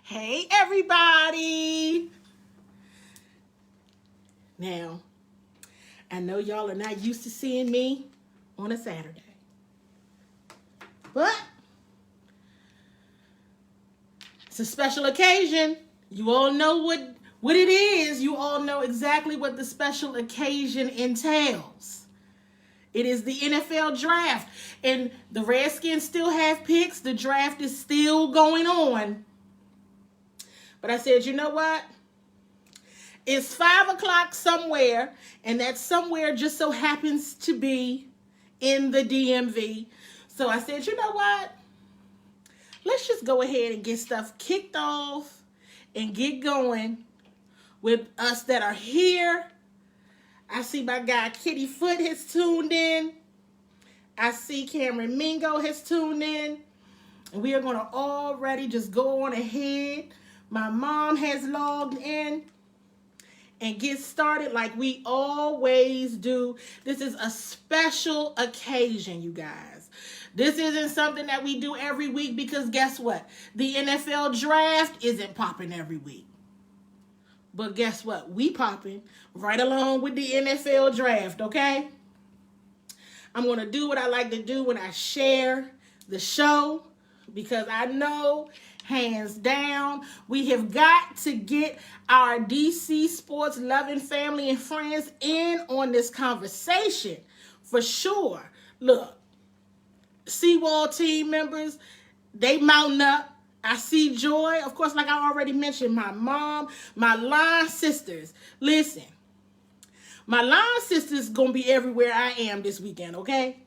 Hey, everybody. Now, I know y'all are not used to seeing me on a Saturday, but it's a special occasion. You all know what it is. You all know exactly what the special occasion entails. It is the NFL draft, and the Redskins still have picks. The draft is still going on. But I said, you know what? It's 5 o'clock somewhere, and that somewhere just so happens to be in the DMV. So I said, you know what? Let's just go ahead and get stuff kicked off and get going with us that are here. I see my guy Kitty Foot has tuned in. I see Cameron Mingo has tuned in. And we are going to already just go on ahead. My mom has logged in and get started like we always do. This is a special occasion, you guys. This isn't something that we do every week because guess what? The NFL draft isn't popping every week. But guess what? We popping right along with the NFL draft, okay? I'm going to do what I like to do when I share the show because I know, hands down, we have got to get our DC sports loving family and friends in on this conversation for sure. Look, CWall team members, they mounting up. I see Joy, of course, like I already mentioned, my mom, my line sisters. Listen, my line sisters gonna be everywhere I am this weekend, okay?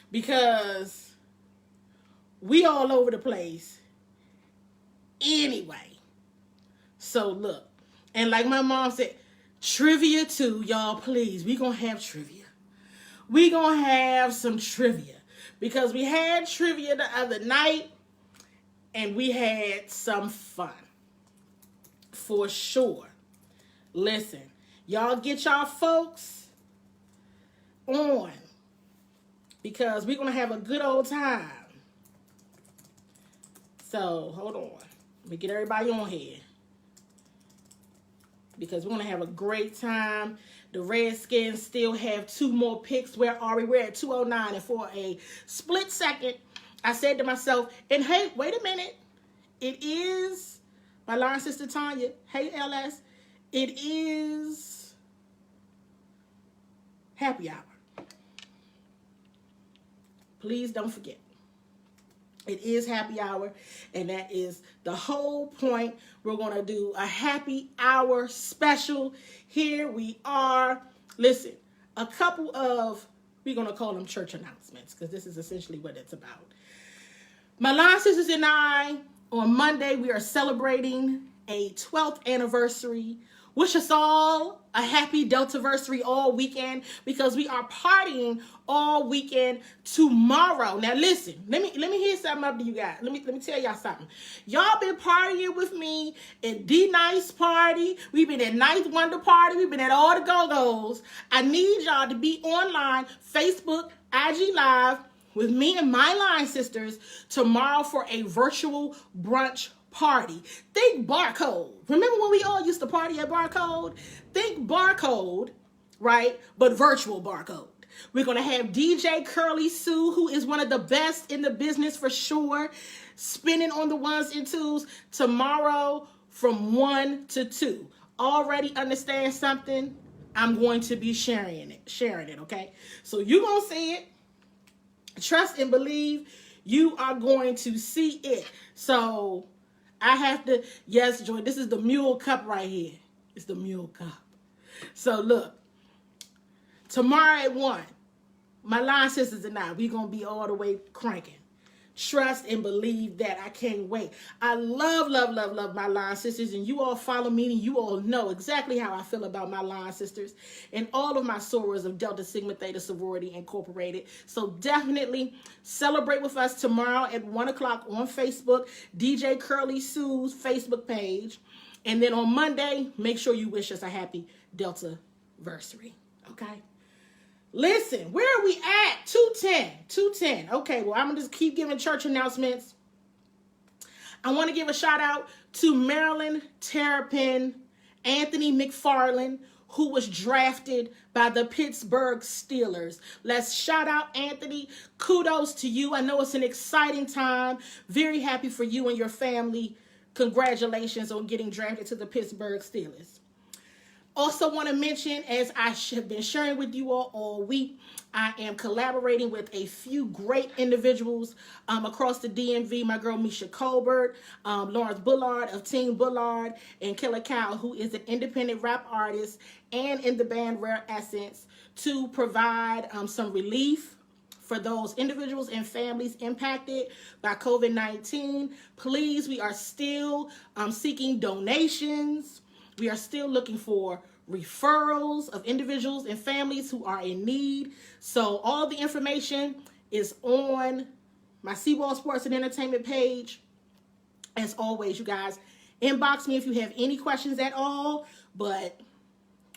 Because we all over the place anyway. So look, and like my mom said, trivia too, y'all, please. We gonna have trivia. We gonna have some trivia because we had trivia the other night and we had some fun for sure. Listen, y'all get y'all folks on because we're gonna have a good old time. So hold on. Let me get everybody on here. Because we're going to have a great time. The Redskins still have 2 more picks. Where are we? We're at 209. And for a split second, I said to myself, and hey, wait a minute. It is my line sister Tanya. Hey, LS. It is happy hour. Please don't forget. It is happy hour, and that is the whole point. We're going to do a happy hour special. Here we are. Listen, a couple of, we're going to call them church announcements, because this is essentially what it's about. My line sisters and I, on Monday, we are celebrating a 12th anniversary. Wish us all a happy Deltaversary all weekend because we are partying all weekend tomorrow. Now listen, let me hear something up to you guys. Let me tell y'all something. Y'all been partying with me at D-Nice party. We've been at Ninth Wonder party. We've been at all the go-go's. I need y'all to be online, Facebook, IG Live with me and my line sisters tomorrow for a virtual brunch party. Think Barcode. Remember when we all used to party at Barcode? Think Barcode, right? But virtual Barcode. We're going to have DJ Curly Sue, who is one of the best in the business for sure, spinning on the ones and twos tomorrow from 1 to 2. Already understand something? I'm going to be sharing it, okay? So you're going to see it. Trust and believe you are going to see it. So I have to, yes, Joy, this is the mule cup right here. It's the mule cup. So look, tomorrow at 1, my line sisters and I, we're going to be all the way cranking. Trust and believe that. I can't wait. I love my line sisters, and you all follow me, and you all know exactly how I feel about my line sisters and all of my sorors of Delta Sigma Theta Sorority Incorporated. So definitely celebrate with us tomorrow at 1 o'clock on Facebook, DJ Curly Sue's Facebook page. And then on Monday, make sure you wish us a happy Deltaversary. Okay? Listen, where are we at? 210. Okay, well, I'm going to just keep giving church announcements. I want to give a shout out to Maryland Terrapin Anthony McFarland, who was drafted by the Pittsburgh Steelers. Let's shout out Anthony. Kudos to you. I know it's an exciting time. Very happy for you and your family. Congratulations on getting drafted to the Pittsburgh Steelers. Also want to mention, as I have been sharing with you all week, I am collaborating with a few great individuals across the DMV. My girl Misha Colbert, Lawrence Bullard of Team Bullard, and Killer Cow, who is an independent rap artist and in the band Rare Essence, to provide some relief for those individuals and families impacted by COVID-19. Please, we are still seeking donations. We are still looking for referrals of individuals and families who are in need. So all the information is on my CWall Sports and Entertainment page. As always, you guys, inbox me if you have any questions at all. But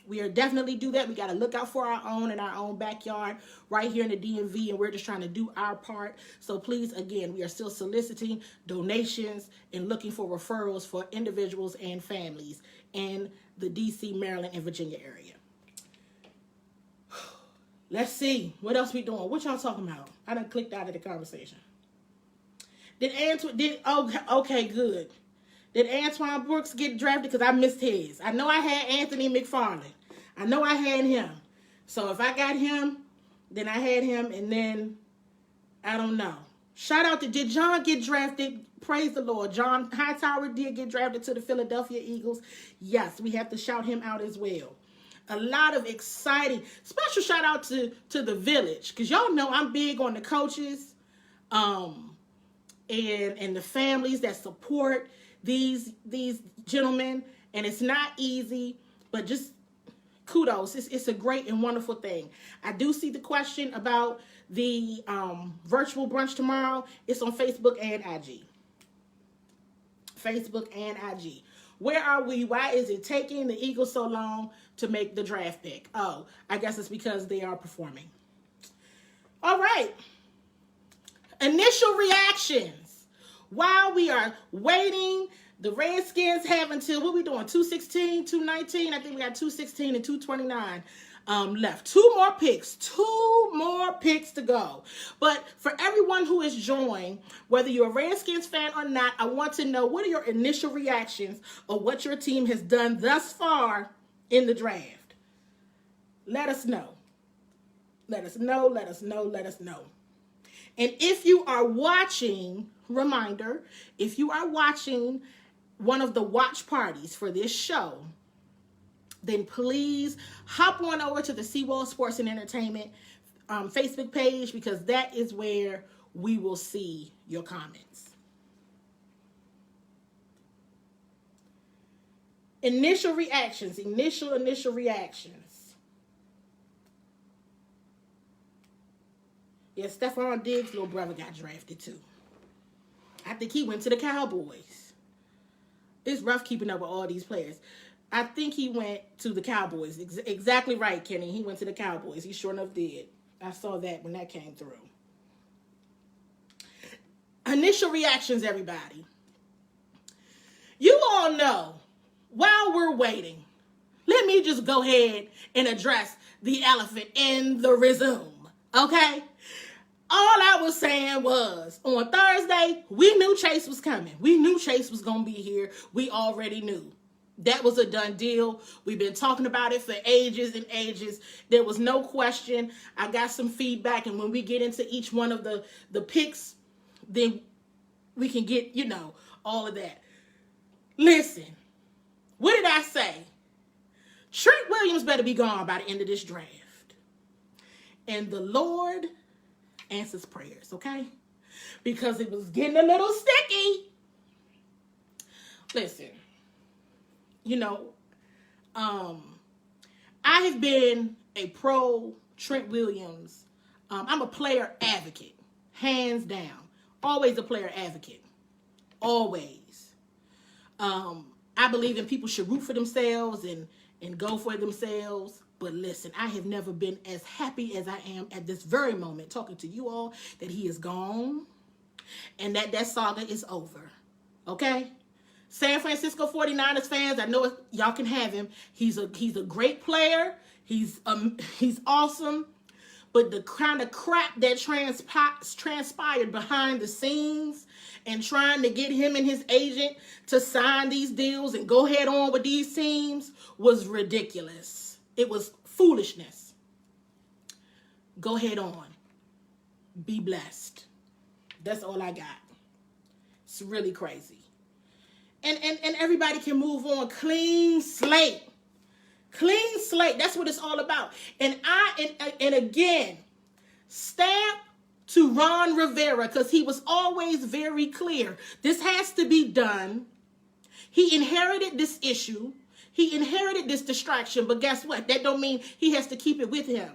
we are definitely do that. We got to look out for our own in our own backyard right here in the DMV, and we're just trying to do our part. So please, again, we are still soliciting donations and looking for referrals for individuals and families in the DC, Maryland, and Virginia area. Let's see. What else we doing? What y'all talking about? I done clicked out of the conversation. Okay, good. Did Antoine Brooks get drafted? Because I missed his. I know I had Anthony McFarland. I know I had him. So if I got him, then I had him, and then I don't know. Shout out to, did John get drafted? Praise the Lord. John Hightower did get drafted to the Philadelphia Eagles. Yes, we have to shout him out as well. A lot of exciting, special shout out to the village, because y'all know I'm big on the coaches and the families that support these gentlemen, and it's not easy, but just kudos. It's a great and wonderful thing. I do see the question about the virtual brunch tomorrow. It's on Facebook and IG. Facebook and IG. Where are we? Why is it taking the Eagles so long to make the draft pick? Oh, I guess it's because they are performing. All right. Initial reactions. While we are waiting, the Redskins have until, what we doing, 216, 219? I think we got 216 and 229 left. Two more picks to go. But for everyone who is joined, whether you're a Redskins fan or not, I want to know, what are your initial reactions of what your team has done thus far in the draft? Let us know. Let us know. And if you are watching, reminder, if you are watching one of the watch parties for this show, then please hop on over to the CWall Sports and Entertainment Facebook page, because that is where we will see your comments. Initial reactions. Yeah, Stephon Diggs' little brother got drafted too. I think he went to the Cowboys. It's rough keeping up with all these players. I think he went to the Cowboys. Exactly right, Kenny. He went to the Cowboys. He sure enough did. I saw that when that came through. Initial reactions, everybody. You all know, while we're waiting, let me just go ahead and address the elephant in the room, okay? All I was saying was, on Thursday, we knew Chase was coming. We knew Chase was going to be here. We already knew. That was a done deal. We've been talking about it for ages and ages. There was no question. I got some feedback, and when we get into each one of the picks, then we can get, all of that. Listen, what did I say? Trent Williams better be gone by the end of this draft. And the Lord answers prayers, okay? Because it was getting a little sticky. Listen, I have been a pro Trent Williams. I'm a player advocate, hands down. Always a player advocate. Always. I believe in people should root for themselves and go for themselves. But listen, I have never been as happy as I am at this very moment talking to you all that he is gone and that saga is over. Okay? San Francisco 49ers fans, I know y'all can have him. He's a great player. He's awesome. But the kind of crap that transpired behind the scenes and trying to get him and his agent to sign these deals and go head on with these teams was ridiculous. It was foolishness. Go head on. Be blessed. That's all I got. It's really crazy. And everybody can move on. Clean slate. Clean slate. That's what it's all about. And again, stamp to Ron Rivera, because he was always very clear. This has to be done. He inherited this issue. He inherited this distraction. But guess what? That don't mean he has to keep it with him.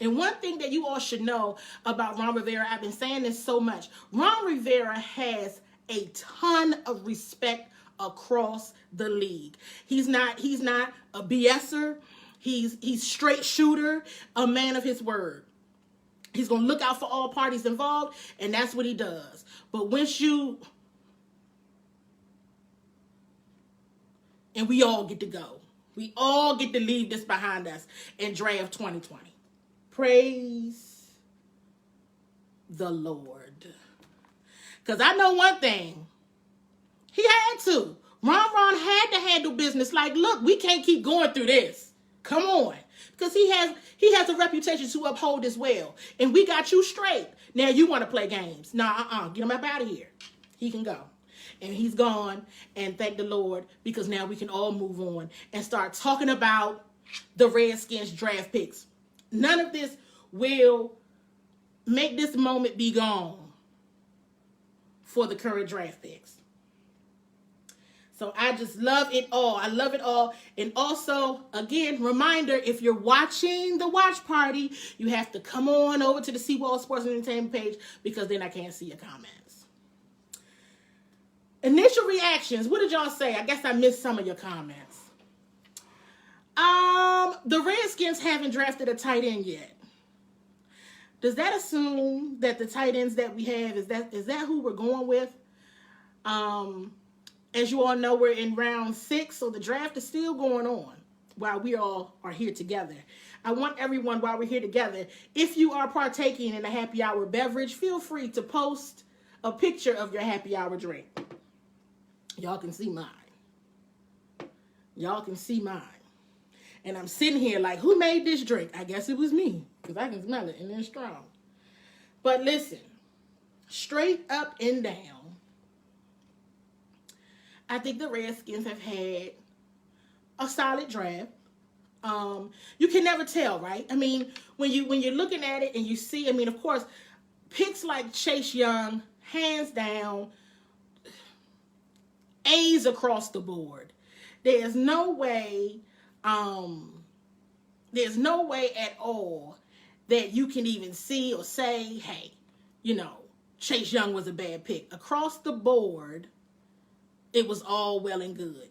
And one thing that you all should know about Ron Rivera, I've been saying this so much. Ron Rivera has a ton of respect across the league. He's not a BSer. He's straight shooter, a man of his word. He's going to look out for all parties involved, and that's what he does. But and we all get to go. We all get to leave this behind us in draft 2020. Praise the Lord. Because I know one thing. He had to. Ron had to handle business. Like, look, we can't keep going through this. Come on. Because he has a reputation to uphold as well. And we got you straight. Now you want to play games. Nah, get him up out of here. He can go. And he's gone. And thank the Lord. Because now we can all move on and start talking about the Redskins draft picks. None of this will make this moment be gone for the current draft picks. So I just love it all. I love it all. And also, again, reminder, if you're watching the watch party, you have to come on over to the CWall Sports and Entertainment page, because then I can't see your comments. Initial reactions. What did y'all say? I guess I missed some of your comments. The Redskins haven't drafted a tight end yet. Does that assume that the tight ends that we have, is that who we're going with? As you all know, we're in round 6, so the draft is still going on while we all are here together. I want everyone, while we're here together, if you are partaking in a happy hour beverage, feel free to post a picture of your happy hour drink. Y'all can see mine. Y'all can see mine. And I'm sitting here like, who made this drink? I guess it was me, because I can smell it and it's strong. But listen, straight up and down, I think the Redskins have had a solid draft. You can never tell, right? I mean, when you're looking at it and you see, I mean, of course, picks like Chase Young, hands down, A's across the board. There's no way at all that you can even see or say, hey, Chase Young was a bad pick. Across the board, it was all well and good.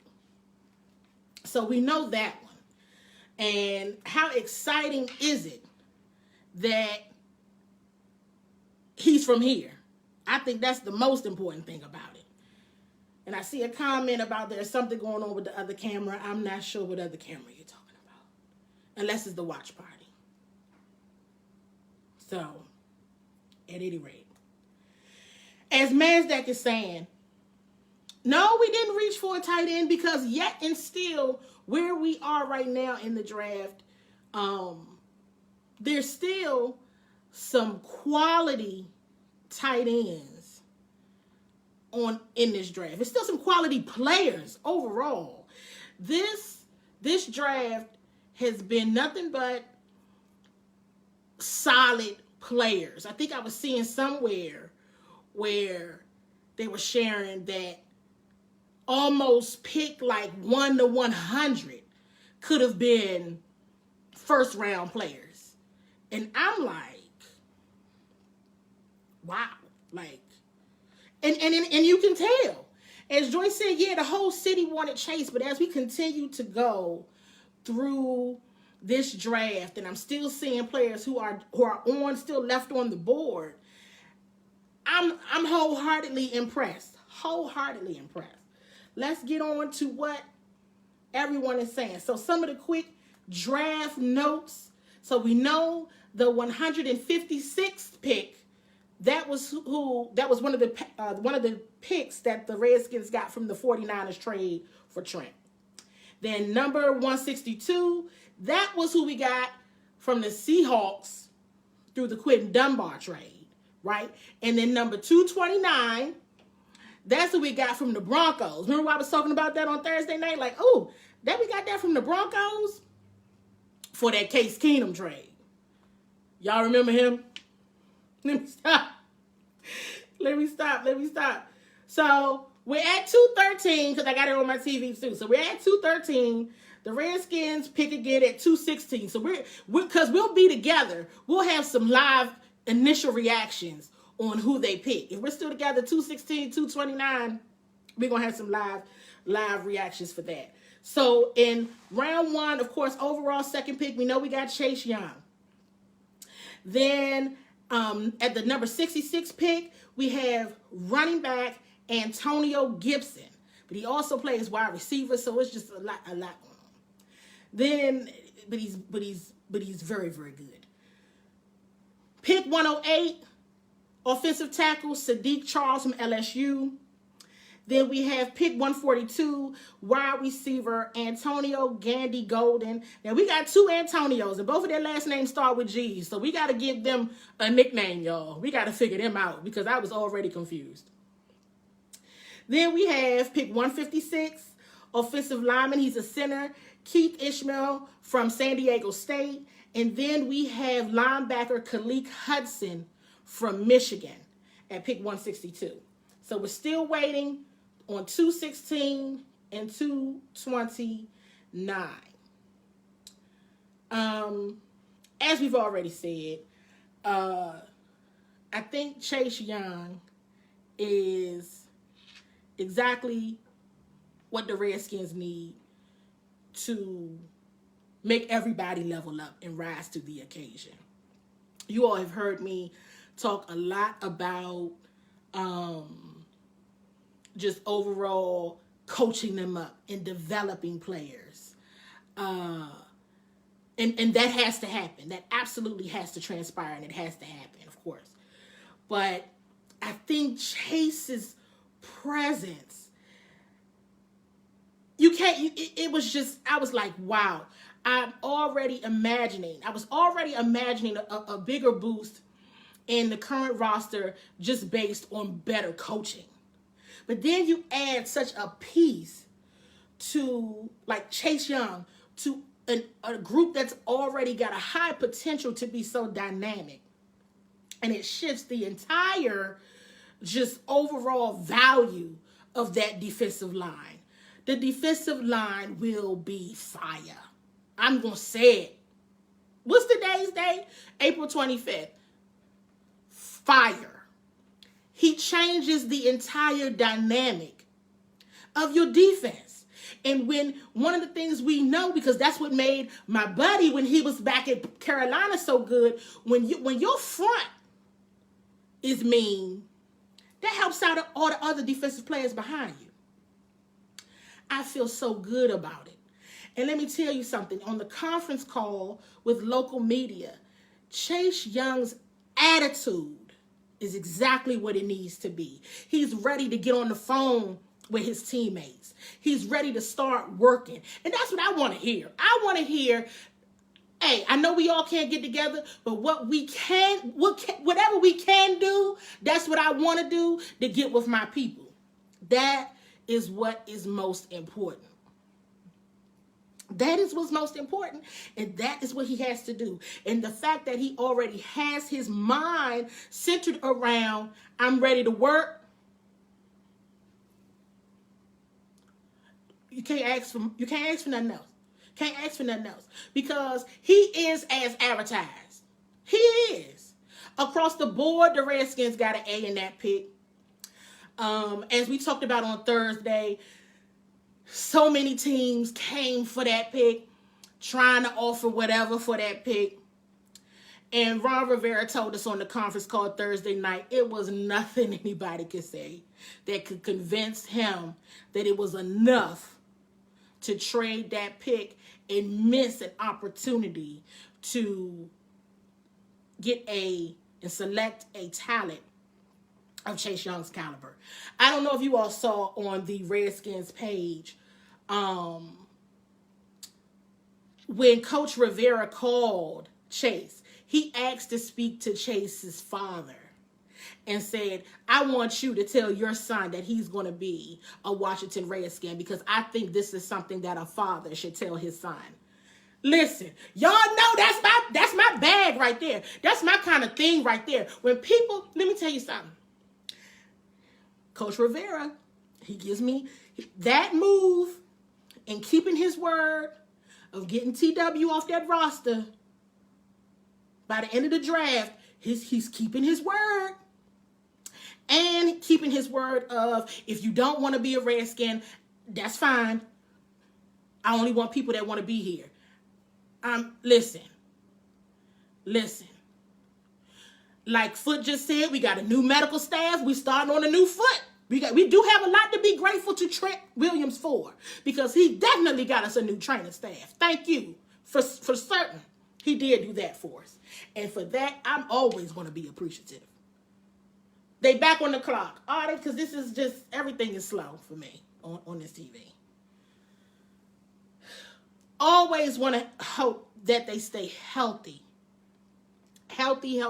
So we know that one. And how exciting is it that he's from here? I think that's the most important thing about it. And I see a comment about there's something going on with the other camera. I'm not sure what other camera you're talking about. Unless it's the watch party. So, at any rate. As Mazdak is saying, no, we didn't reach for a tight end, because yet and still, where we are right now in the draft, there's still some quality tight ends in this draft. There's still some quality players overall. This draft has been nothing but solid players. I think I was seeing somewhere where they were sharing that almost pick like 1 to 100 could have been first round players. And I'm like, wow. Like, and you can tell. As Joyce said, yeah, the whole city wanted Chase, but as we continue to go through this draft, and I'm still seeing players who are still left on the board, I'm wholeheartedly impressed. Wholeheartedly impressed. Let's get on to what everyone is saying. So some of the quick draft notes. So we know the 156th pick, that was one of the picks that the Redskins got from the 49ers trade for Trent. Then number 162, that was who we got from the Seahawks through the Quentin Dunbar trade, right? And then number 229, that's who we got from the Broncos. Remember I was talking about that on Thursday night? Like, oh, that we got that from the Broncos for that Case Keenum trade. Y'all remember him? Let me stop. So we're at 213 because I got it on my TV too. So we're at 213. The Redskins pick again at 216. So because we'll be together, we'll have some live initial reactions on who they pick. If we're still together, 216, 229, we're gonna have some live reactions for that. So in round one, of course, overall second pick, we know we got Chase Young. Then at the number 66 pick, we have running back Antonio Gibson, but he also plays wide receiver, so it's just a lot going on. Then, but he's very, very good. Pick 108, offensive tackle Sadiq Charles from LSU. Then we have pick 142, wide receiver Antonio Gandy Golden. Now we got two Antonios, and both of their last names start with G's, so we got to give them a nickname, y'all. We got to figure them out because I was already confused. Then we have pick 156, offensive lineman. He's a center, Keith Ishmael from San Diego State. And then we have linebacker Khaleke Hudson from Michigan at pick 162. So we're still waiting on 216 and 229. As we've already said, I think Chase Young is exactly what the Redskins need to make everybody level up and rise to the occasion. You all have heard me talk a lot about just overall coaching them up and developing players. And that has to happen. That absolutely has to transpire, and it has to happen, of course. But I think Chase's presence, it was just, I was like, wow. I was already imagining a bigger boost in the current roster just based on better coaching. But then you add such a piece to, like, Chase Young, to a group that's already got a high potential to be so dynamic. And it shifts the entire just overall value of that defensive line. The defensive line will be fire. I'm going to say it. What's today's date? April 25th. Fire. He changes the entire dynamic of your defense. And when one of the things we know, because that's what made my buddy when he was back at Carolina so good, when your front is mean, that helps out all the other defensive players behind you. I feel so good about it. And let me tell you something. On the conference call with local media, Chase Young's attitude is exactly what it needs to be. He's ready to get on the phone with his teammates. He's ready to start working. And that's what I want to hear. I want to hear, hey, I know we all can't get together, but whatever we can do, that's what I want to do to get with my people. That is what is most important. That is what's most important, and that is what he has to do. And the fact that he already has his mind centered around, I'm ready to work. You can't ask for nothing else. Can't ask for nothing else. Because he is as advertised. He is. Across the board, the Redskins got an A in that pick. As we talked about on Thursday, so many teams came for that pick, trying to offer whatever for that pick. And Ron Rivera told us on the conference call Thursday night, it was nothing anybody could say that could convince him that it was enough to trade that pick and miss an opportunity to get and select a talent of Chase Young's caliber. I don't know if you all saw on the Redskins page, when Coach Rivera called Chase, he asked to speak to Chase's father and said, I want you to tell your son that he's going to be a Washington Redskin, because I think this is something that a father should tell his son. Listen, y'all know that's my bag right there. That's my kind of thing right there. When people, let me tell you something. Coach Rivera, he gives me that move and keeping his word of getting TW off that roster by the end of the draft. He's keeping his word. And keeping his word of, if you don't want to be a Redskin, that's fine. I only want people that want to be here. Listen. Like Foot just said, we got a new medical staff. We starting on a new foot. We do have a lot to be grateful to Trent Williams for, because he definitely got us a new training staff. Thank you for certain. He did do that for us. And for that, I'm always going to be appreciative. They back on the clock. Are they? Because this is just, everything is slow for me on this TV. Always want to hope that they stay healthy. Healthy.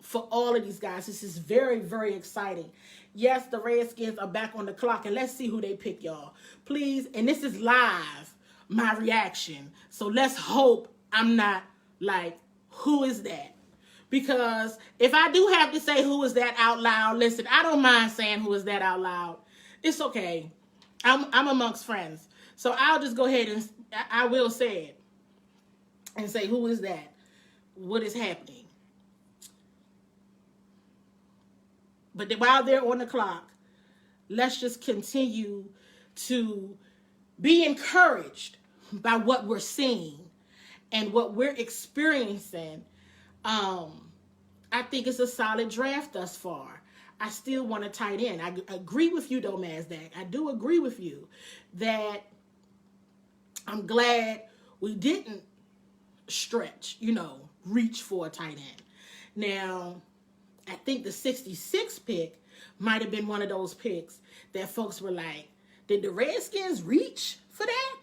For all of these guys. This is very, very exciting. Yes, the Redskins are back on the clock, and let's see who they pick, y'all. Please, and this is live, my reaction. So let's hope I'm not like, who is that? Because if I do have to say who is that out loud, listen, I don't mind saying who is that out loud. It's okay. I'm amongst friends. So I'll just go ahead and I will say it and say, who is that? What is happening? But while they're on the clock, let's just continue to be encouraged by what we're seeing and what we're experiencing. I think it's a solid draft thus far. I still want a tight end. I agree with you, though, Mazdak. I do agree with you that I'm glad we didn't reach for a tight end. Now, I think the 66 pick might have been one of those picks that folks were like, did the Redskins reach for that?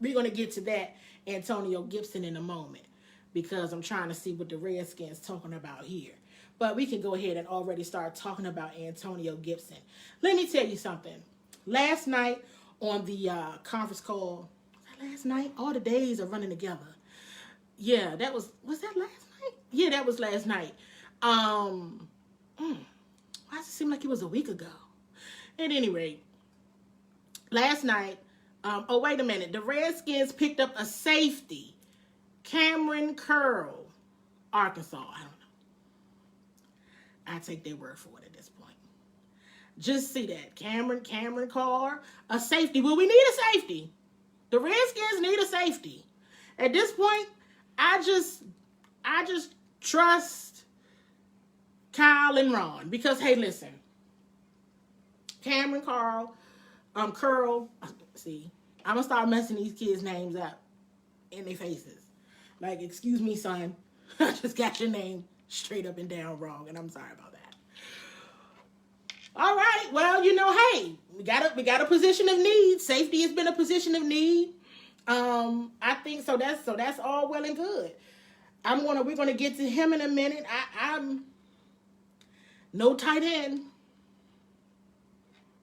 We're going to get to that Antonio Gibson in a moment, because I'm trying to see what the Redskins talking about here. But we can go ahead and already start talking about Antonio Gibson. Let me tell you something. Last night on the conference call, last night? All the days are running together. Yeah, was that last night? Yeah, that was last night. Why does it seem like it was a week ago? At any rate, last night, wait a minute. The Redskins picked up a safety. Cameron Curl, Arkansas. I don't know. I take their word for it at this point. Just see that. Cameron Carr, a safety. Well, we need a safety. The Redskins need a safety. At this point, I just trust Kyle and Ron, because, hey, listen. Cameron Curl, see, I'm going to start messing these kids' names up in their faces. Like, excuse me, son. I just got your name straight up and down wrong, and I'm sorry about that. All right, well, hey, we got a position of need. Safety has been a position of need. I think so. That's all well and good. We're gonna get to him in a minute. I'm no tight end.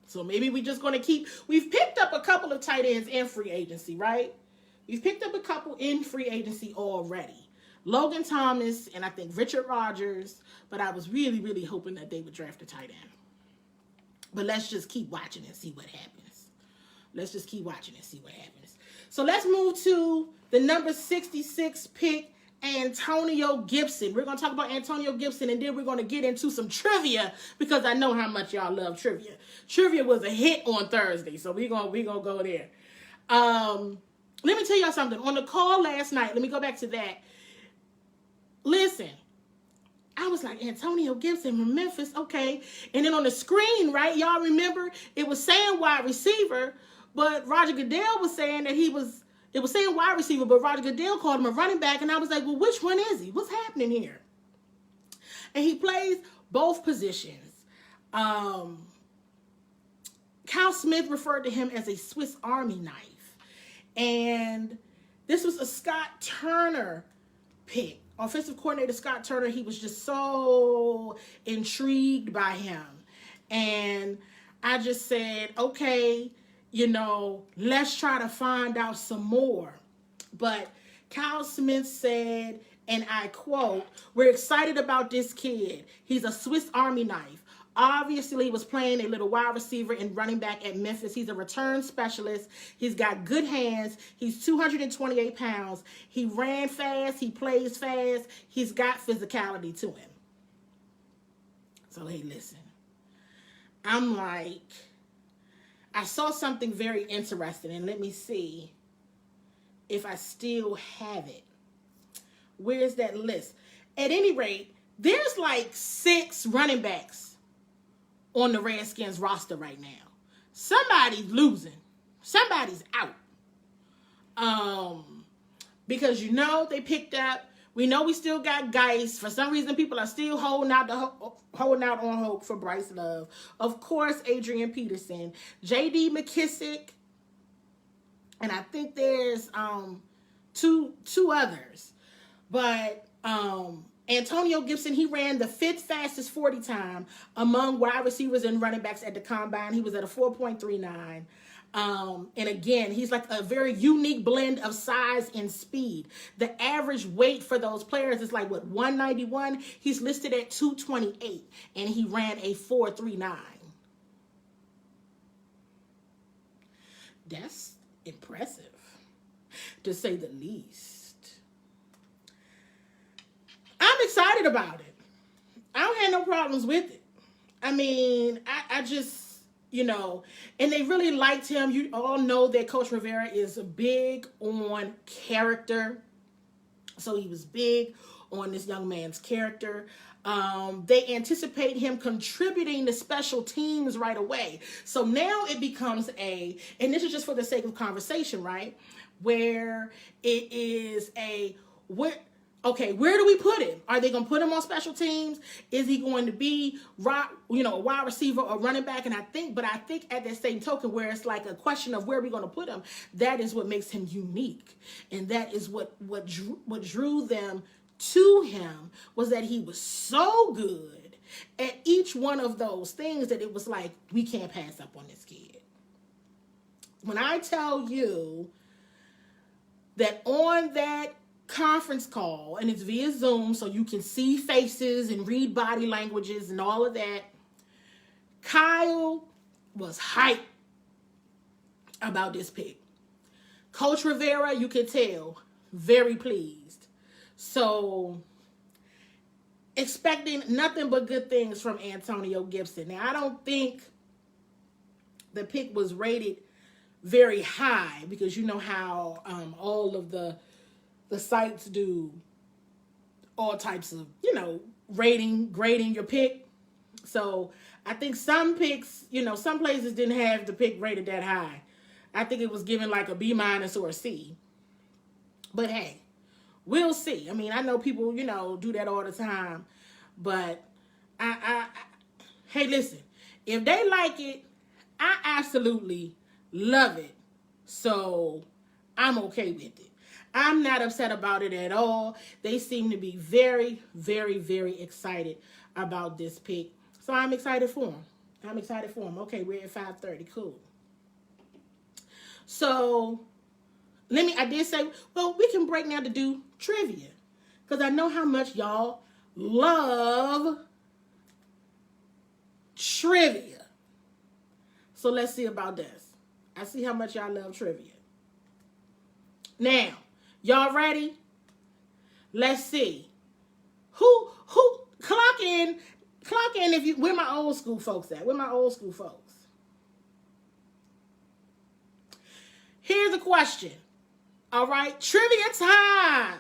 So maybe we're just gonna we've picked up a couple of tight ends in free agency, right? We've picked up a couple in free agency already. Logan Thomas and I think Richard Rodgers, but I was really, really hoping that they would draft a tight end. But let's just keep watching and see what happens. So let's move to the number 66 pick, Antonio Gibson. We're going to talk about Antonio Gibson, and then we're going to get into some trivia, because I know how much y'all love trivia. Trivia was a hit on Thursday, so we're gonna go there. Let me tell y'all something. On the call last night, let me go back to that. Listen, I was like, Antonio Gibson from Memphis, okay. And then on the screen, right, y'all remember, it was saying wide receiver, but Roger Goodell was saying that it was saying wide receiver, but Roger Goodell called him a running back. And I was like, well, which one is he? What's happening here? And he plays both positions. Cal Smith referred to him as a Swiss Army knife. And this was a Scott Turner pick. Offensive coordinator Scott Turner, he was just so intrigued by him. And I just said, okay, let's try to find out some more. But Cal Smith said, and I quote, "We're excited about this kid. He's a Swiss Army knife. Obviously, he was playing a little wide receiver and running back at Memphis. He's a return specialist. He's got good hands. He's 228 pounds. He ran fast. He plays fast. He's got physicality to him." So, hey, listen. I'm like, I saw something very interesting, and let me see if I still have it. Where's that list? At any rate, there's like 6 running backs on the Redskins roster right now. Somebody's losing. Somebody's out. Because they picked up. We know we still got Geist. For some reason, people are still holding out on hope for Bryce Love. Of course, Adrian Peterson, J.D. McKissick, and I think there's two others. But Antonio Gibson, he ran the 5th fastest 40 time among wide receivers and running backs at the combine. He was at a 4.39. And again, he's like a very unique blend of size and speed. The average weight for those players is like, 191? He's listed at 228, and he ran a 4.39. That's impressive, to say the least. I'm excited about it. I don't have no problems with it. I mean, I just, and they really liked him. You all know that Coach Rivera is big on character. So he was big on this young man's character. They anticipate him contributing to special teams right away. So now it becomes and this is just for the sake of conversation, right? Where it is where do we put him? Are they going to put him on special teams? Is he going to be, a wide receiver or running back? And I think at that same token, where it's like a question of where we're going to put him, that is what makes him unique. And that is what drew them to him, was that he was so good at each one of those things that it was like, we can't pass up on this kid. When I tell you that on that conference call, and it's via Zoom, so you can see faces and read body languages and all of that, Kyle was hyped about this pick. Coach Rivera, you can tell, very pleased. So, expecting nothing but good things from Antonio Gibson. Now, I don't think the pick was rated very high, because you know how all of the sites do all types of, grading your pick. So I think some picks, some places didn't have the pick rated that high. I think it was given like a B- or a C. But hey, we'll see. I mean, I know people, do that all the time. But hey, listen, if they like it, I absolutely love it. So I'm okay with it. I'm not upset about it at all. They seem to be very, very, very excited about this pick. So I'm excited for them. Okay, we're at 5:30. Cool. So I did say, well, we can break now to do trivia, because I know how much y'all love trivia. So let's see about this. I see how much y'all love trivia. Now, y'all ready? Let's see. Who clock in if you, where my old school folks at? Where my old school folks? Here's a question. All right, trivia time.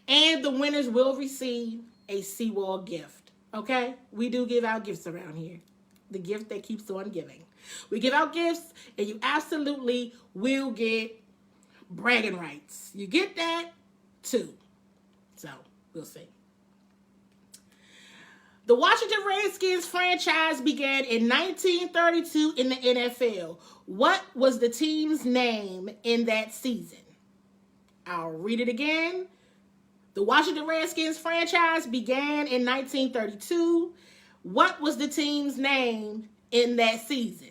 And the winners will receive a CWall gift. Okay? We do give out gifts around here. The gift that keeps on giving. We give out gifts, and you absolutely will get bragging rights. You get that too. So, we'll see. The Washington Redskins franchise began in 1932 in the NFL. What was the team's name in that season? I'll read it again. The Washington Redskins franchise began in 1932. What was the team's name in that season?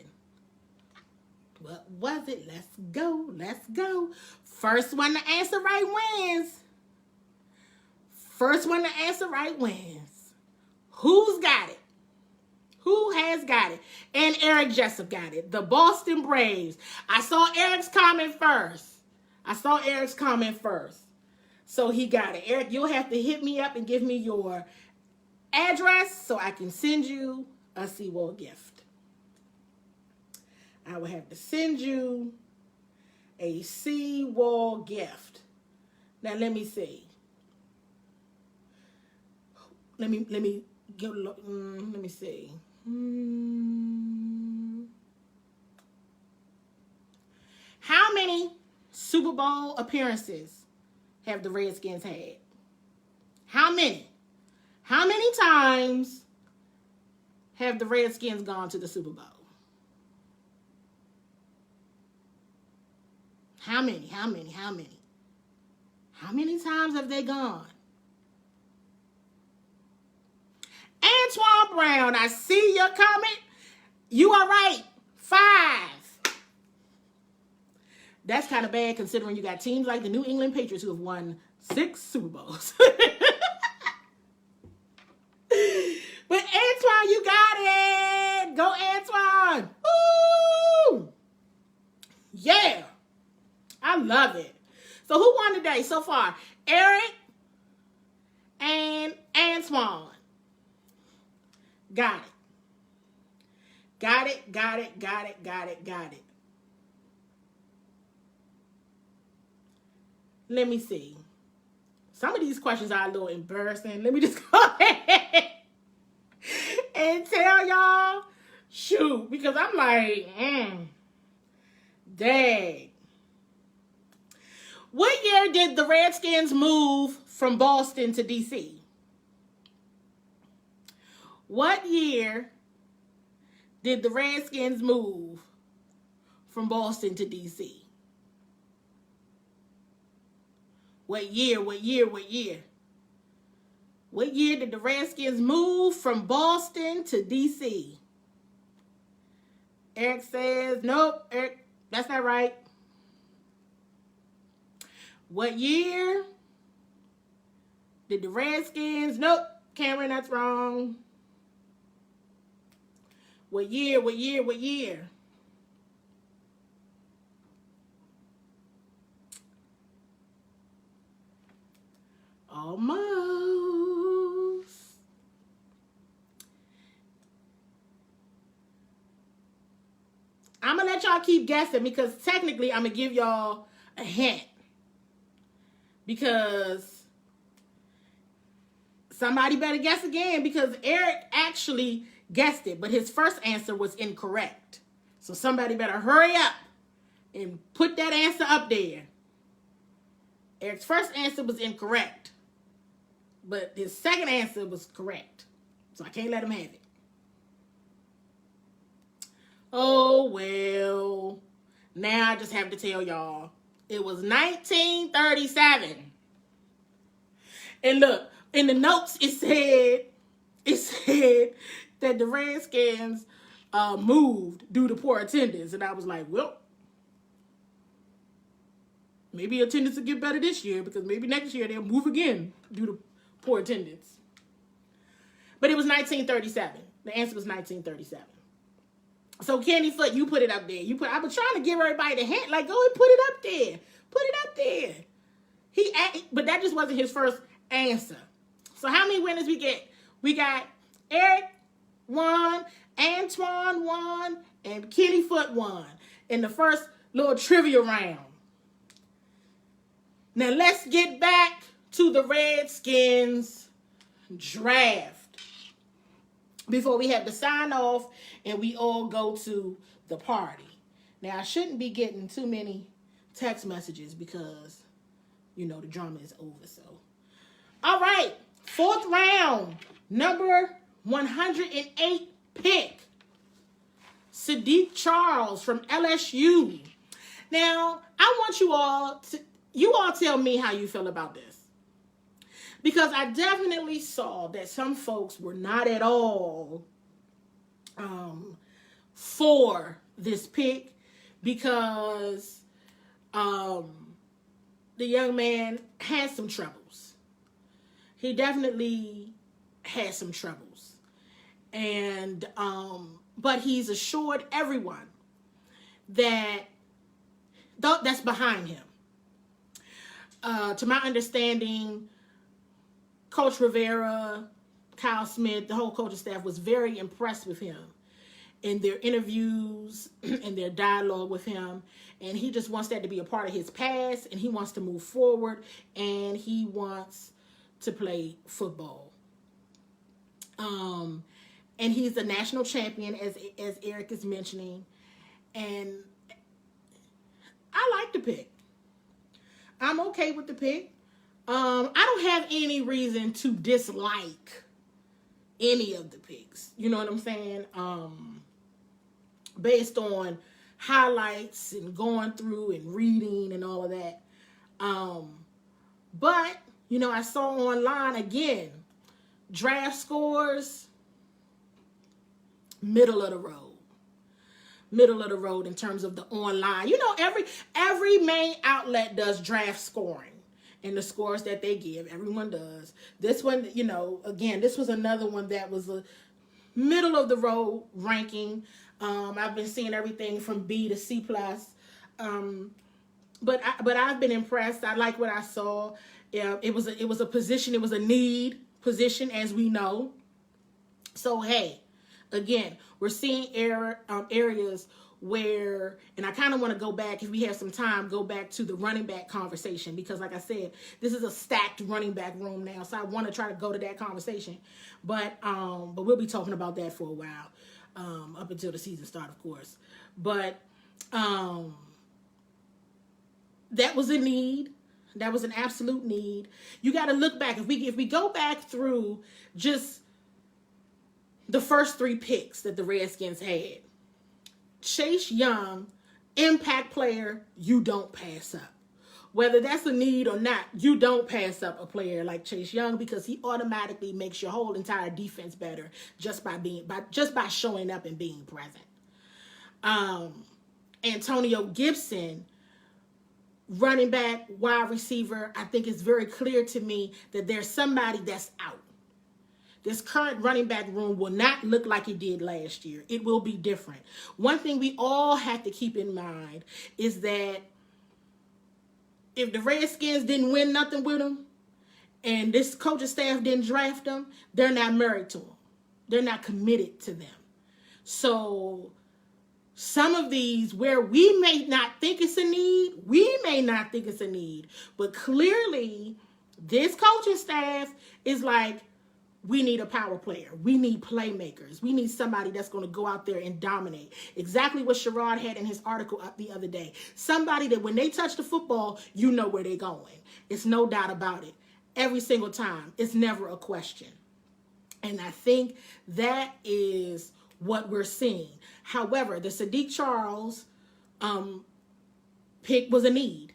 What was it? Let's go. Let's go. First one to answer right wins. First one to answer right wins. Who's got it? Who has got it? And Eric Jessup got it. The Boston Braves. I saw Eric's comment first. So he got it. Eric, you'll have to hit me up and give me your address so I can send you a CWall gift. I will have to send you a CWall gift. Now let me see. Let me see. How many Super Bowl appearances have the Redskins had? How many? How many times have the Redskins gone to the Super Bowl? How many? How many times have they gone? Antoine Brown, I see your comment. You are right. 5. That's kind of bad considering you got teams like the New England Patriots who have won 6 Super Bowls. But Antoine, you got it. Go Antoine. Woo! Yeah. I love it. So who won today so far? Eric and Antoine. Got it. Let me see. Some of these questions are a little embarrassing. Let me just go ahead and tell y'all. Shoot, because I'm like, dang. What year did the Redskins move from Boston to D.C.? What year did the Redskins move from Boston to D.C.? What year? What year did the Redskins move from Boston to D.C.? Eric says, nope, Eric, that's not right. What year did the Redskins, nope, Cameron, that's wrong. What year? Almost. I'm going to let y'all keep guessing because technically I'm going to give y'all a hint. Because somebody better guess again because Eric actually guessed it, but his first answer was incorrect. So somebody better hurry up and put that answer up there. Eric's first answer was incorrect, but his second answer was correct. So I can't let him have it. Oh, well. Now I just have to tell y'all. It was 1937. And look, in the notes it said that the Redskins moved due to poor attendance. And I was like, well, maybe attendance will get better this year because maybe next year they'll move again due to poor attendance. But it was 1937. The answer was 1937. So Candy Foot, you put it up there. I was trying to give everybody the hint, like go and put it up there. Put it up there. But that just wasn't his first answer. So how many winners we get? We got Eric won, Antoine won, and Kenny Foot won in the first little trivia round. Now let's get back to the Redskins draft before we have to sign off and we all go to the party. Now, I shouldn't be getting too many text messages because, you know, the drama is over. So, all right, 4th round, number 108 pick, Sadiq Charles from LSU. Now, I want you all tell me how you feel about this. Because I definitely saw that some folks were not at all for this pick because the young man had some troubles. He definitely had some troubles. And, but he's assured everyone that that's behind him. To my understanding, Coach Rivera, Kyle Smith, the whole coaching staff was very impressed with him in their interviews and their dialogue with him. And he just wants that to be a part of his past, and he wants to move forward, and he wants to play football. And he's the national champion, as Eric is mentioning. And I like the pick. I'm okay with the pick. I don't have any reason to dislike any of the picks. You know what I'm saying? Based on highlights and going through and reading and all of that. But, you know, I saw online again, draft scores, middle of the road. Middle of the road in terms of the online. You know, every main outlet does draft scoring. And the scores that they give, everyone does. This one, you know, again, this was another one that was a middle of the road ranking. I've been seeing everything from B to C+. But I've been impressed. I like what I saw. Yeah, it was a position. It was a need position, as we know. So hey, again, we're seeing areas where, and I kind of want to go back, if we have some time, go back to the running back conversation, because like I said, this is a stacked running back room now, so I want to try to go to that conversation, but we'll be talking about that for a while, up until the season start, of course. But that was a need. That was an absolute need. You got to look back. If we go back through just the first 3 picks that the Redskins had, Chase Young, impact player, you don't pass up. Whether that's a need or not, you don't pass up a player like Chase Young, because he automatically makes your whole entire defense better just by showing up and being present. Antonio Gibson, running back, wide receiver, I think it's very clear to me that there's somebody that's out. This current running back room will not look like it did last year. It will be different. One thing we all have to keep in mind is that if the Redskins didn't win nothing with them and this coaching staff didn't draft them, they're not married to them. They're not committed to them. So some of these where we may not think it's a need, but clearly this coaching staff is like, we need a power player. We need playmakers. We need somebody that's going to go out there and dominate. Exactly what Sherrod had in his article the other day. Somebody that when they touch the football, you know where they're going. It's no doubt about it. Every single time. It's never a question. And I think that is what we're seeing. However, the Sadiq Charles pick was a need.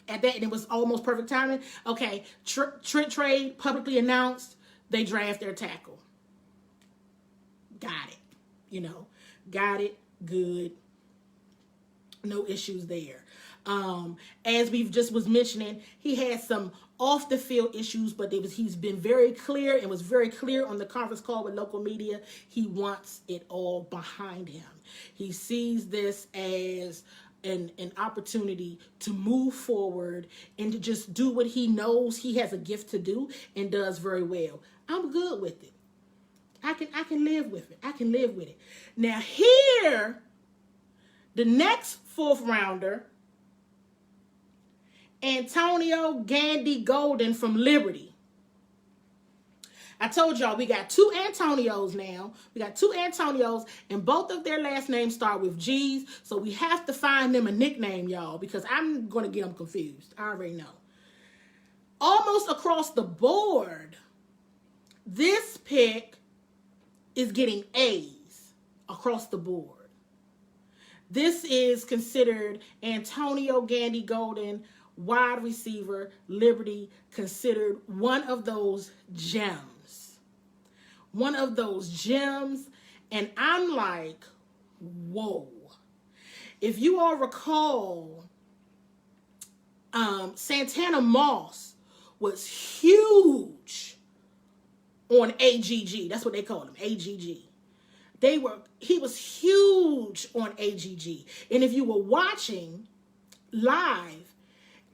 At that, and it was almost perfect timing. Okay, Trent trade publicly announced. They draft their tackle. Got it. You know, got it. Good. No issues there. As we've just was mentioning, he had some off the field issues, but he's been very clear and was very clear on the conference call with local media. He wants it all behind him. He sees this as an opportunity to move forward and to just do what he knows he has a gift to do and does very well. I'm good with it. I can live with it. I can live with it. Now here, the next 4th rounder, Antonio Gandy Golden from Liberty. I told y'all we got 2 Antonios now. We got 2 Antonios, and both of their last names start with G's. So we have to find them a nickname, y'all, because I'm going to get them confused. I already know. Almost across the board, this pick is getting A's across the board. This is considered Antonio Gandy Golden, wide receiver, Liberty, considered one of those gems. One of those gems. And I'm like, whoa. If you all recall, Santana Moss was huge on AGG. That's what they called him, AGG. He was huge on AGG. And if you were watching live,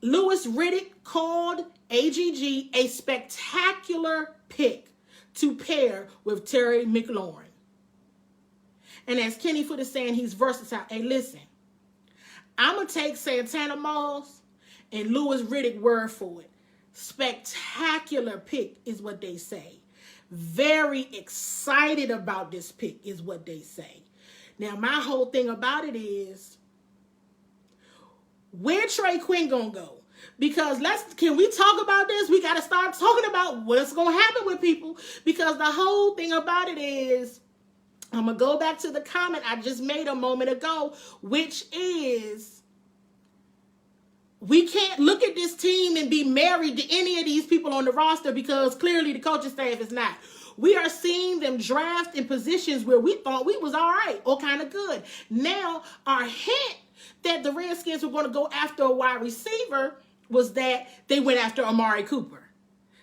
Louis Riddick called AGG a spectacular pick to pair with Terry McLaurin. And as Kenny Foot is saying, he's versatile. Hey, listen, I'm going to take Santana Moss and Louis Riddick word for it. Spectacular pick is what they say. Very excited about this pick is what they say. Now, my whole thing about it is, where Trey Quinn gonna go? Because can we talk about this? We got to start talking about what's gonna happen with people. Because the whole thing about it is, I'm gonna go back to the comment I just made a moment ago, which is, we can't look at this team and be married to any of these people on the roster, because clearly the coaching staff is not. We are seeing them draft in positions where we thought we was all right or kind of good. Now, our hint that the Redskins were going to go after a wide receiver was that they went after Amari Cooper.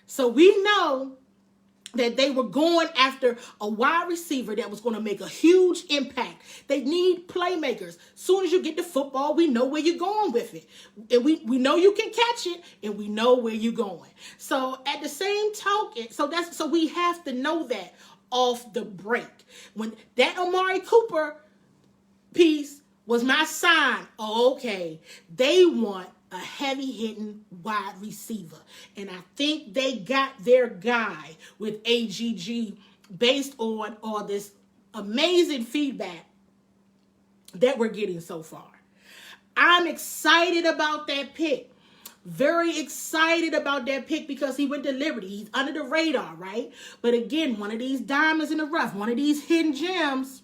So we know that they were going after a wide receiver that was going to make a huge impact. They need playmakers. Soon as you get the football, we know where you're going with it. And we know you can catch it, and we know where you're going. So at the same token, so we have to know that off the break. When that Amari Cooper piece was my sign, okay, they want a heavy-hitting wide receiver. And I think they got their guy with AGG based on all this amazing feedback that we're getting so far. I'm excited about that pick. Very excited about that pick because he went to Liberty. He's under the radar, right? But again, one of these diamonds in the rough, one of these hidden gems.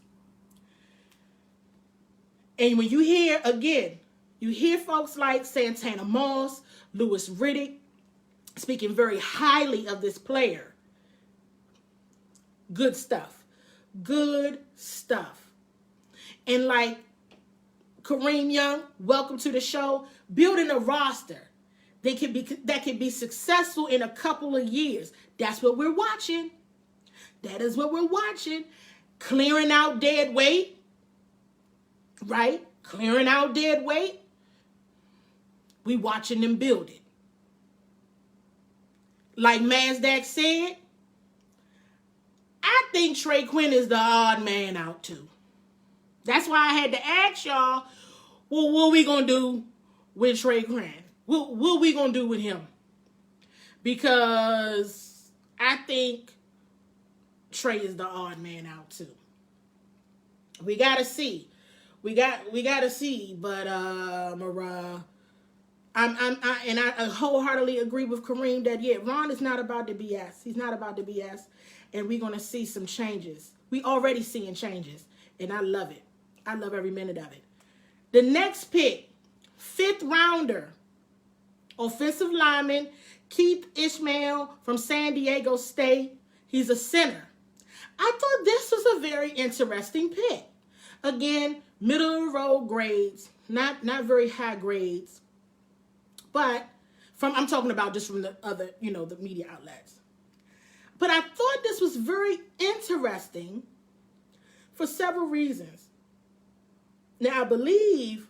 And when you hear, again, you hear folks like Santana Moss, Louis Riddick, speaking very highly of this player. Good stuff. Good stuff. And like Kareem Young, welcome to the show, building a roster that can be successful in a couple of years. That's what we're watching. That is what we're watching. Clearing out dead weight. Right? Clearing out dead weight. We watching them build it. Like Mazdak said, I think Trey Quinn is the odd man out too. That's why I had to ask y'all, well, what we gonna do with Trey Quinn? What we gonna do with him? Because I think Trey is the odd man out too. We gotta see. We gotta see, but I wholeheartedly agree with Kareem that, yeah, Ron is not about the BS. He's not about the BS. And we're going to see some changes. We already seeing changes. And I love it. I love every minute of it. The next pick, 5th rounder, offensive lineman, Keith Ishmael from San Diego State. He's a center. I thought this was a very interesting pick. Again, middle of the road grades, not very high grades. But I'm talking about just from the other, the media outlets. But I thought this was very interesting for several reasons. Now, I believe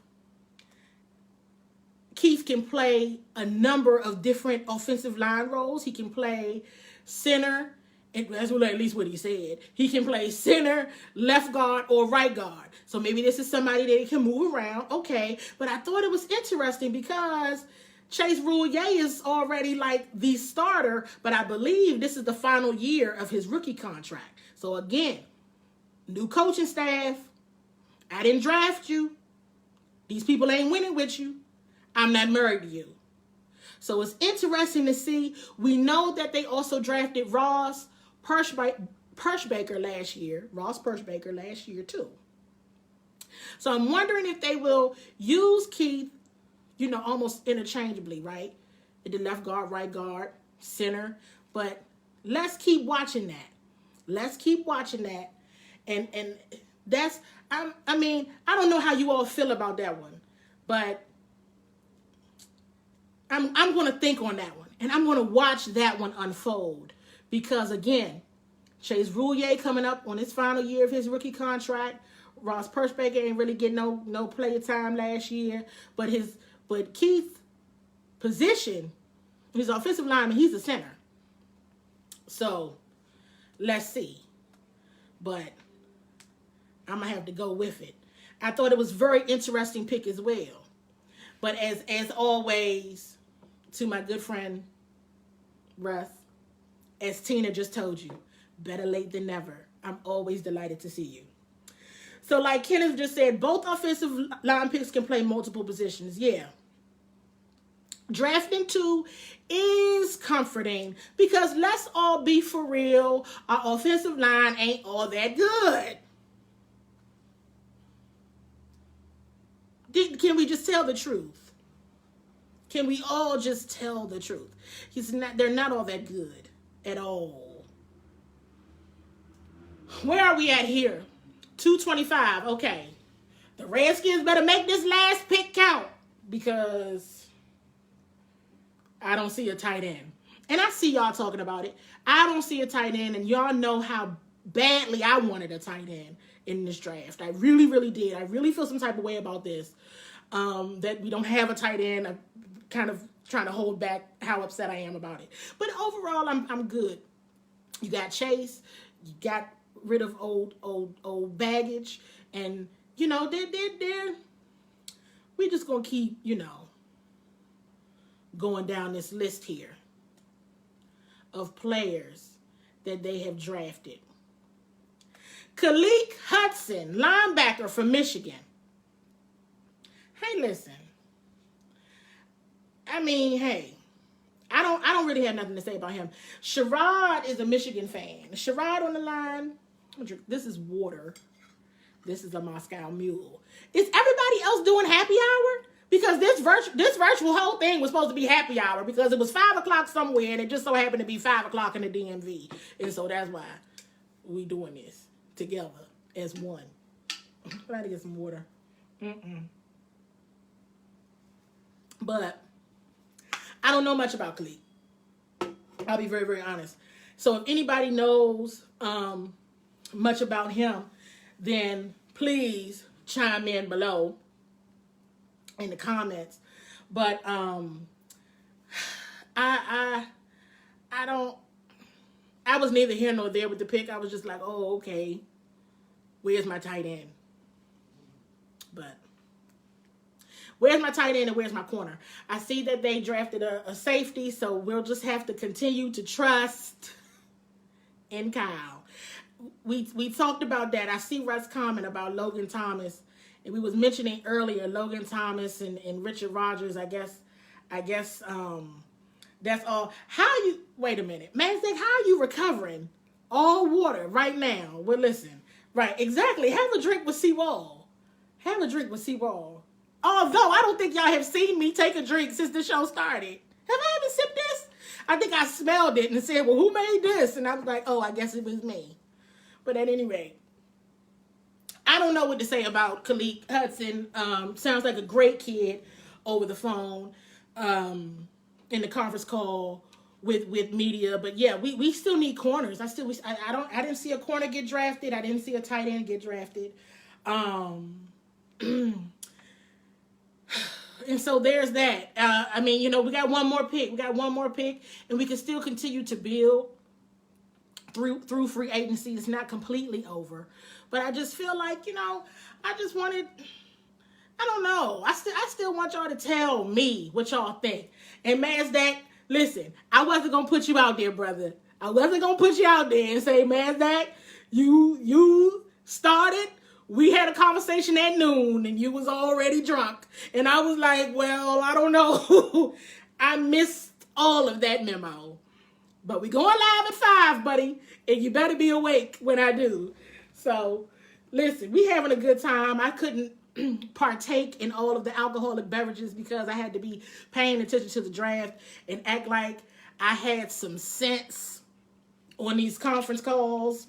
Keith can play a number of different offensive line roles. He can play center, and that's at least what he said. He can play center, left guard, or right guard. So maybe this is somebody that can move around. Okay, but I thought it was interesting because Chase Roulier is already like the starter, but I believe this is the final year of his rookie contract. So again, new coaching staff. I didn't draft you. These people ain't winning with you. I'm not married to you. So it's interesting to see. We know that they also drafted Ross Pershbaker last year. Ross Pershbaker last year too. So I'm wondering if they will use Keith, you know, almost interchangeably, right? The left guard, right guard, center. But let's keep watching that. Let's keep watching that. And that's, I mean, I don't know how you all feel about that one. But I'm going to think on that one. And I'm going to watch that one unfold. Because, again, Chase Roulier coming up on his final year of his rookie contract. Ross Pershbaker ain't really getting no player time last year. But Keith's position, his offensive lineman, he's a center. So, let's see. But I'm going to have to go with it. I thought it was a very interesting pick as well. But as always, to my good friend, Russ, as Tina just told you, better late than never. I'm always delighted to see you. So like Kenneth just said, both offensive line picks can play multiple positions. Yeah. Drafting 2 is comforting because let's all be for real. Our offensive line ain't all that good. Can we just tell the truth? Can we all just tell the truth? They're not all that good at all. Where are we at here? 225. Okay. The Redskins better make this last pick count because I don't see a tight end. And I see y'all talking about it. I don't see a tight end, and y'all know how badly I wanted a tight end in this draft. I really, really did. I really feel some type of way about this. That we don't have a tight end. I'm kind of trying to hold back how upset I am about it. But overall, I'm good. You got Chase. You got rid of old baggage. And, you know, we're just going to keep, you know, going down this list here of players that they have drafted. Khaleke Hudson, linebacker from Michigan. Hey, listen. I mean, hey, I don't really have nothing to say about him. Sherrod is a Michigan fan. Sherrod on the line. This is water. This is a Moscow Mule. Is everybody else doing happy hour? Because this virtual whole thing was supposed to be happy hour because it was 5 o'clock somewhere and it just so happened to be 5 o'clock in the DMV. And so that's why we doing this together as one. I'm trying to get some water. But I don't know much about Khaleke. I'll be very, very honest. So if anybody knows much about him, then please chime in below in the comments. But I was neither here nor there with the pick. I was just like, oh, okay, where's my tight end? But where's my tight end and where's my corner? I see that they drafted a safety, so we'll just have to continue to trust in Kyle. We talked about that. I see Russ comment about Logan Thomas, and we was mentioning earlier Logan Thomas and Richard Rodgers. I guess that's all. Wait a minute, man. How are you recovering all water right now? Well, listen, right, exactly. Have a drink with CWall. Have a drink with CWall. Although I don't think y'all have seen me take a drink since the show started. Have I ever sipped this? I think I smelled it and said, well, who made this? And I was like, oh, I guess it was me. But at any rate, I don't know what to say about Khaleke Hudson. Sounds like a great kid over the phone in the conference call with media. But yeah, we still need corners. I didn't see a corner get drafted. I didn't see a tight end get drafted. And so there's that. I mean, you know, we got one more pick. And we can still continue to build through free agency. It's not completely over. But I just feel like, you know, I I don't know. I still want y'all to tell me what y'all think. And Mazdak, listen, I wasn't gonna put you out there, brother. I wasn't gonna put you out there and say, Mazdak, you started. We had a conversation at noon and you was already drunk. And I was like, well, I don't know. I missed all of that memo. But we going live at 5, buddy. And you better be awake when I do. So, listen, we having a good time. I couldn't partake in all of the alcoholic beverages because I had to be paying attention to the draft and act like I had some sense on these conference calls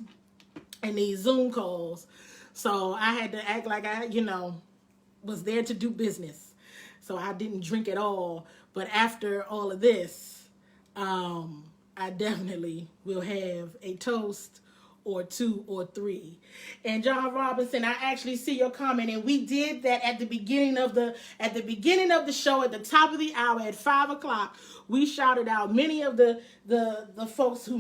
and these Zoom calls. So I had to act like I, was there to do business. So I didn't drink at all. But after all of this, I definitely will have a toast or 2 or 3. And John Robinson, I actually see your comment, and we did that at the beginning of the show, at the top of the hour at 5 o'clock. We shouted out many of the folks who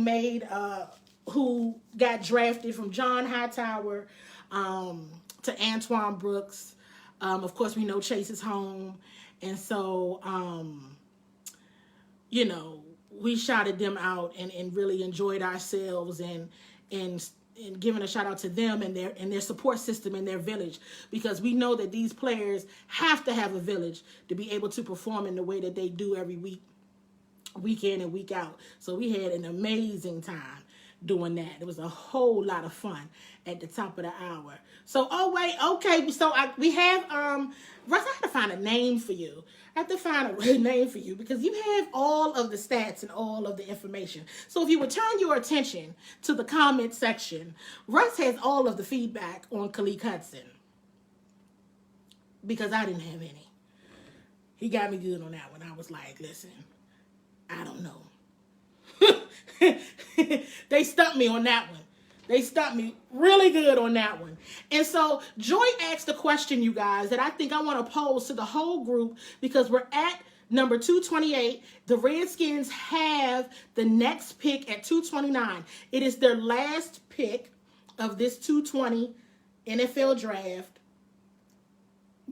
who got drafted, from John Hightower to Antoine Brooks. Of course, we know Chase is home, and so we shouted them out and really enjoyed ourselves and giving a shout out to them and their support system and their village, because we know that these players have to have a village to be able to perform in the way that they do every week in and week out. So we had an amazing time doing that. It was a whole lot of fun at the top of the hour. So, we have, Russ, I have to find a name for you. I have to find a name for you because you have all of the stats and all of the information. So if you would turn your attention to the comment section, Russ has all of the feedback on Khaleke Hudson, because I didn't have any. He got me good on that one. I was like, listen, I don't know. They stumped me on that one. They stumped me really good on that one. And so Joy asked a question, you guys, that I think I want to pose to the whole group, because we're at number 228. The Redskins have the next pick at 229. It is their last pick of this 220 NFL draft.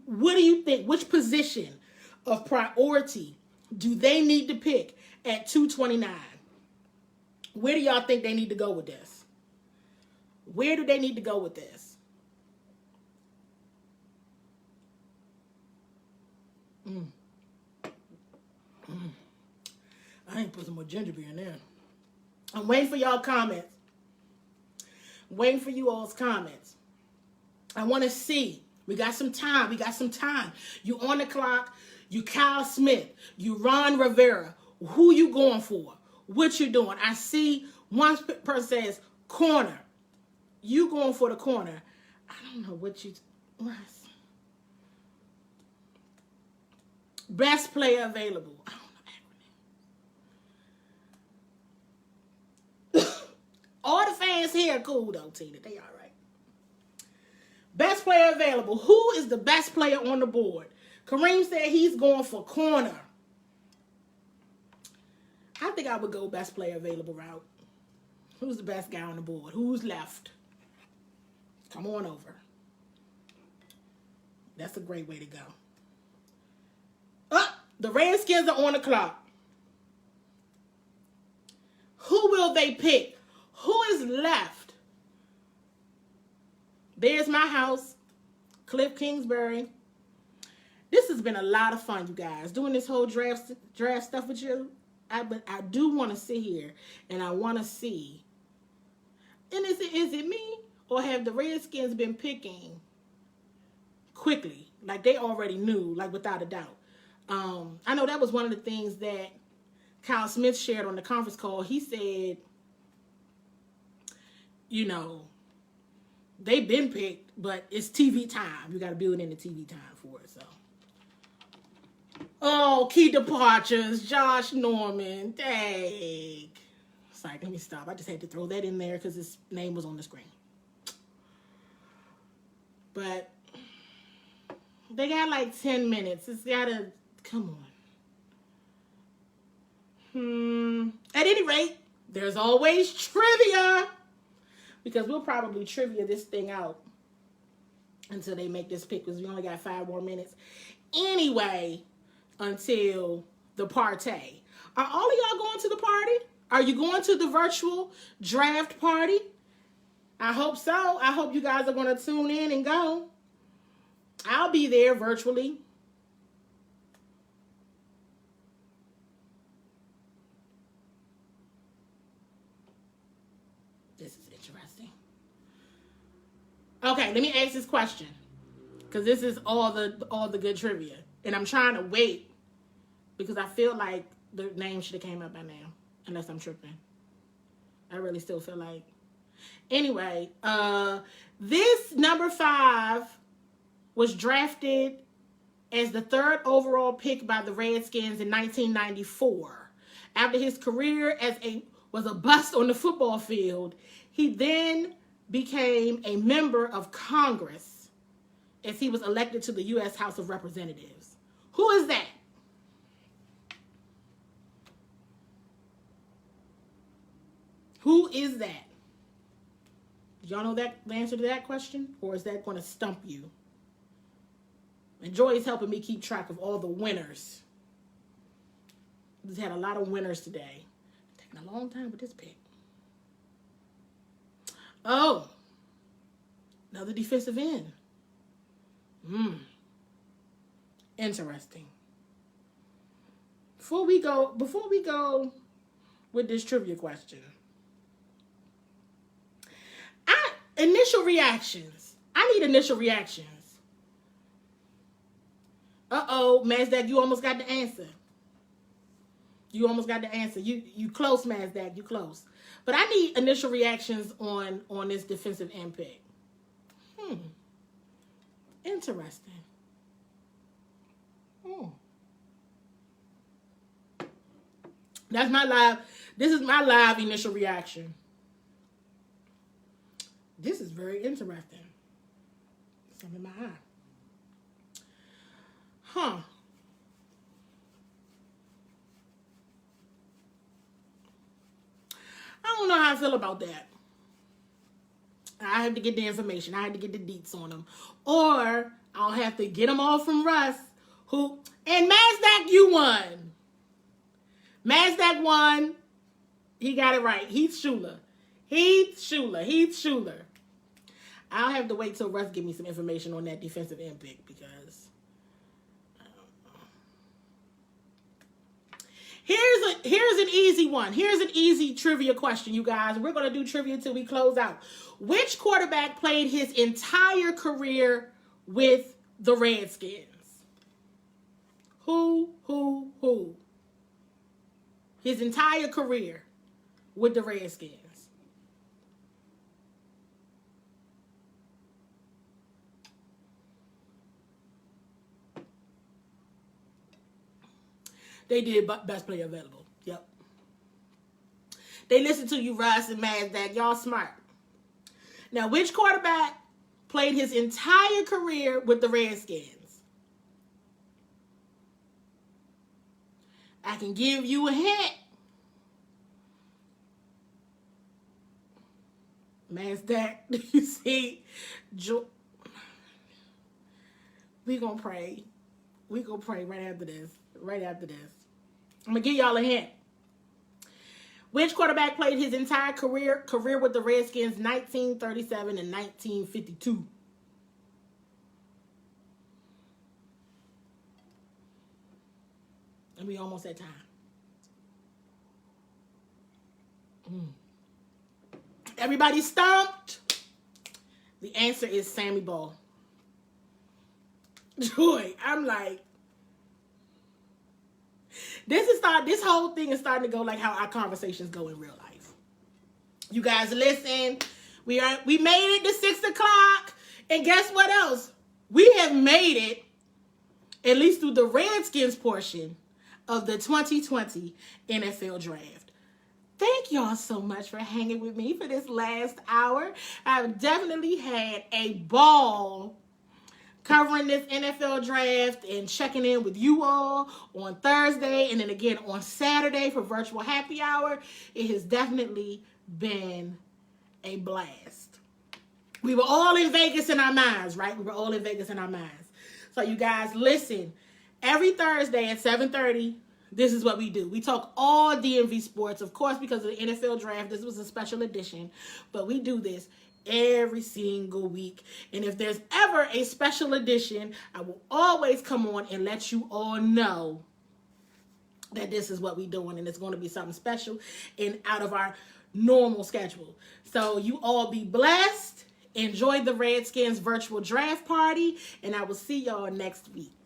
What do you think? Which position of priority do they need to pick at 229? Where do y'all think they need to go with this? Where do they need to go with this? I ain't put some more ginger beer in there. I'm waiting for y'all comments. Waiting for you all's comments. I want to see. We got some time. You on the clock. You Kyle Smith. You Ron Rivera. Who you going for? What you doing? I see one person says corner. You going for the corner. I don't know what you... Best player available. I don't know acronym. All the fans here are cool though, Tina. They all right. Best player available. Who is the best player on the board? Kareem said he's going for corner. I think I would go best player available route. Who's the best guy on the board? Who's left? Come on over. That's a great way to go. The Redskins are on the clock. Who will they pick? Who is left? There's my house, Cliff Kingsbury. This has been a lot of fun, you guys. Doing this whole draft stuff with you. But I do want to sit here and I want to see. And is it me? Or have the Redskins been picking quickly? Like they already knew, like without a doubt. I know that was one of the things that Kyle Smith shared on the conference call. He said, they've been picked, but it's TV time. You got to build in the TV time for it, so. Oh, key departures, Josh Norman, dang. Sorry, let me stop. I just had to throw that in there because his name was on the screen. But they got like 10 minutes. It's gotta, come on. At any rate, there's always trivia. Because we'll probably trivia this thing out until they make this pick, because we only got 5 more minutes anyway until the party. Are all of y'all going to the party? Are you going to the virtual draft party? I hope so. I hope you guys are going to tune in and go. I'll be there virtually. This is interesting. Okay, let me ask this question, because this is all the good trivia, and I'm trying to wait because I feel like the name should have came up by now, unless I'm tripping. I really still feel like. Anyway, this number 5 was drafted as the 3rd overall pick by the Redskins in 1994. After his career was a bust on the football field, he then became a member of Congress as he was elected to the U.S. House of Representatives. Who is that? Who is that? Y'all know the answer to that question? Or is that going to stump you? And Joy is helping me keep track of all the winners. We've had a lot of winners today. Taking a long time with this pick. Oh, another defensive end. Interesting. Before we go with this trivia question, initial reactions. I need initial reactions. Uh-oh, Mazdak, you almost got the answer. You almost got the answer. You close, Mazdak, you close. But I need initial reactions on this defensive end pick. Interesting. That's my live. This is my live initial reaction. This is very interesting. Something in my eye. I don't know how I feel about that. I have to get the information. I have to get the deets on them. Or I'll have to get them all from Russ. And Mazdak, you won. Mazdak won. He got it right. Heath Schuler. I'll have to wait till Russ give me some information on that defensive end pick, because I don't know. Here's an easy one. Here's an easy trivia question, you guys. We're going to do trivia till we close out. Which quarterback played his entire career with the Redskins? Who? His entire career with the Redskins. They did best player available. Yep. They listened to you, Russ and Mazdak. Y'all smart. Now, which quarterback played his entire career with the Redskins? I can give you a hint. Mazdak, you see, we gonna pray. We gonna pray right after this. I'm gonna give y'all a hint. Which quarterback played his entire career with the Redskins, 1937 and 1952? And we almost at time. Everybody stumped? The answer is Sammy Ball. Joy, I'm like, this whole thing is starting to go like how our conversations go in real life. You guys listen. We made it to 6 o'clock. And guess what else? We have made it, at least through the Redskins portion of the 2020 NFL Draft. Thank y'all so much for hanging with me for this last hour. I've definitely had a ball covering this NFL draft and checking in with you all on Thursday and then again on Saturday for virtual happy hour. It has definitely been a blast. We were all in Vegas in our minds, right? We were all in Vegas in our minds. So you guys, listen. Every Thursday at 7:30, this is what we do. We talk all DMV sports. Of course, because of the NFL draft, this was a special edition. But we do this every single week. And if there's ever a special edition, I will always come on and let you all know that this is what we're doing. And it's going to be something special and out of our normal schedule. So you all be blessed. Enjoy the Redskins virtual draft party. And I will see y'all next week.